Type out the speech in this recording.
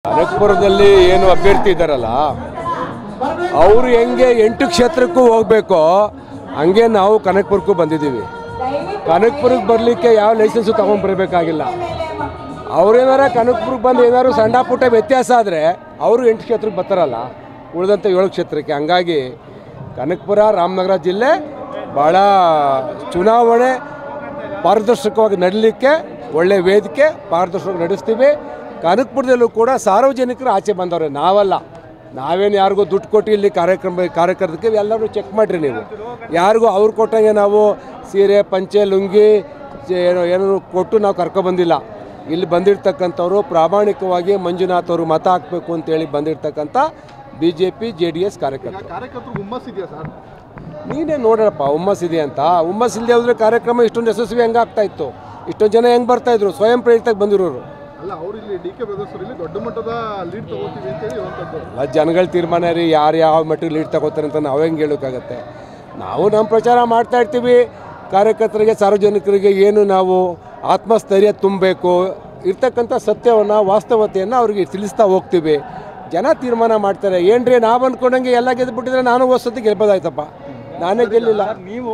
ಕನಕಪುರದಲ್ಲಿ ಏನು ಅಭ್ಯರ್ಥಿ ಇದ್ದಾರಲ್ಲ ಅವರು ಹೆಂಗೆ 8 ಕ್ಷೇತ್ರಕ್ಕೂ ಹೋಗಬೇಕು ಹಂಗೆ ನಾವು ಕನಕಪುರಕ್ಕೂ ಬಂದಿದ್ದೀವಿ. ಕನಕಪುರಕ್ಕೆ ಬರಲಿಕ್ಕೆ ಯಾವ ಲೈಸೆನ್ಸು ತೊಗೊಂಡು ಬರಬೇಕಾಗಿಲ್ಲ. ಅವರೇನಾರ ಕನಕಪುರಕ್ಕೆ ಬಂದು ಏನಾದ್ರು ಸಣ್ಣ ಪುಟ್ಟ ವ್ಯತ್ಯಾಸ ಆದರೆ ಅವರು 8 ಕ್ಷೇತ್ರಕ್ಕೆ ಬರ್ತಾರಲ್ಲ, ಉಳಿದಂಥ 7 ಕ್ಷೇತ್ರಕ್ಕೆ. ಹಂಗಾಗಿ ಕನಕಪುರ ರಾಮನಗರ ಜಿಲ್ಲೆ ಭಾಳ ಚುನಾವಣೆ ಪಾರದರ್ಶಕವಾಗಿ ನಡೀಲಿಕ್ಕೆ ಒಳ್ಳೆ ವೇದಿಕೆ, ಪಾರದರ್ಶಕವಾಗಿ ನಡೆಸ್ತೀವಿ. ಕನಕಪುರದಲ್ಲೂ ಕೂಡ ಸಾರ್ವಜನಿಕರು ಆಚೆ ಬಂದವ್ರೆ, ನಾವಲ್ಲ. ನಾವೇನು ಯಾರಿಗೂ ದುಡ್ಡು ಕೊಟ್ಟು ಇಲ್ಲಿ ಕಾರ್ಯಕರ್ತಕ್ಕೆ ಎಲ್ಲರೂ ಚೆಕ್ ಮಾಡಿರಿ ನೀವು. ಯಾರಿಗೂ ಅವ್ರು ಕೊಟ್ಟಂಗೆ ನಾವು ಸೀರೆ ಪಂಚೆ ಲುಂಗಿ ಏನೋ ಕೊಟ್ಟು ನಾವು ಕರ್ಕೊಬಂದಿಲ್ಲ. ಇಲ್ಲಿ ಬಂದಿರ್ತಕ್ಕಂಥವ್ರು ಪ್ರಾಮಾಣಿಕವಾಗಿ ಮಂಜುನಾಥ್ ಅವರು ಮತ ಹಾಕಬೇಕು ಅಂತೇಳಿ ಬಂದಿರತಕ್ಕಂಥ BJP JDS ಕಾರ್ಯಕರ್ತರು. ಹುಮ್ಮಸ್ಸಿದೆಯಾ ಸರ್? ನೀನೇ ನೋಡಪ್ಪ ಹುಮ್ಮಸ್ಸಿದೆ ಅಂತ. ಹುಮ್ಮಸ್ಸಿಲ್ಲದೆ ಹೋದರೆ ಕಾರ್ಯಕ್ರಮ ಇಷ್ಟೊಂದು ಯಶಸ್ವಿ ಹೆಂಗೆ ಆಗ್ತಾಯಿತ್ತು? ಇಷ್ಟೊಂದು ಜನ ಹೆಂಗೆ ಬರ್ತಾಯಿದ್ರು? ಸ್ವಯಂ ಪ್ರೇರಿತಕ್ಕೆ ಬಂದಿರೋರು ಅಲ್ಲ. ಅವರು ಇಲ್ಲಿ DK ಬ್ರದರ್ಸ್ ಇಲ್ಲಿ ದೊಡ್ಡ ಮಟ್ಟದ ಲೀಡ್ ತಗೋತೀವಿ ಅಂತೇಳಿ ಅಲ್ಲ, ಜನಗಳ ತೀರ್ಮಾನ ರೀ. ಯಾರು ಯಾವ ಮಟ್ಟಿಗೆ ಲೀಡ್ ತಗೋತಾರೆ ಅಂತ ನಾವು ಹೆಂಗೆ ಹೇಳೋಕ್ಕಾಗತ್ತೆ? ನಾವು ನಮ್ಮ ಪ್ರಚಾರ ಮಾಡ್ತಾ ಇರ್ತೀವಿ. ಕಾರ್ಯಕರ್ತರಿಗೆ ಸಾರ್ವಜನಿಕರಿಗೆ ಏನು ನಾವು ಆತ್ಮಸ್ಥೈರ್ಯ ತುಂಬಬೇಕು, ಇರ್ತಕ್ಕಂಥ ಸತ್ಯವನ್ನು ವಾಸ್ತವತೆಯನ್ನು ಅವ್ರಿಗೆ ತಿಳಿಸ್ತಾ ಹೋಗ್ತೀವಿ. ಜನ ತೀರ್ಮಾನ ಮಾಡ್ತಾರೆ. ಏನ್ರಿ ನಾವು ಅಂದ್ಕೊಂಡಂಗೆ ಎಲ್ಲ ಗೆದ್ದುಬಿಟ್ಟಿದ್ರೆ ನಾನು ಹೊಸತಿ ಗೆಲ್ಬೋದಾಯ್ತಪ್ಪ, ನಾನೇ ಗೆಲ್ಲಿಲ್ಲ. ನೀವು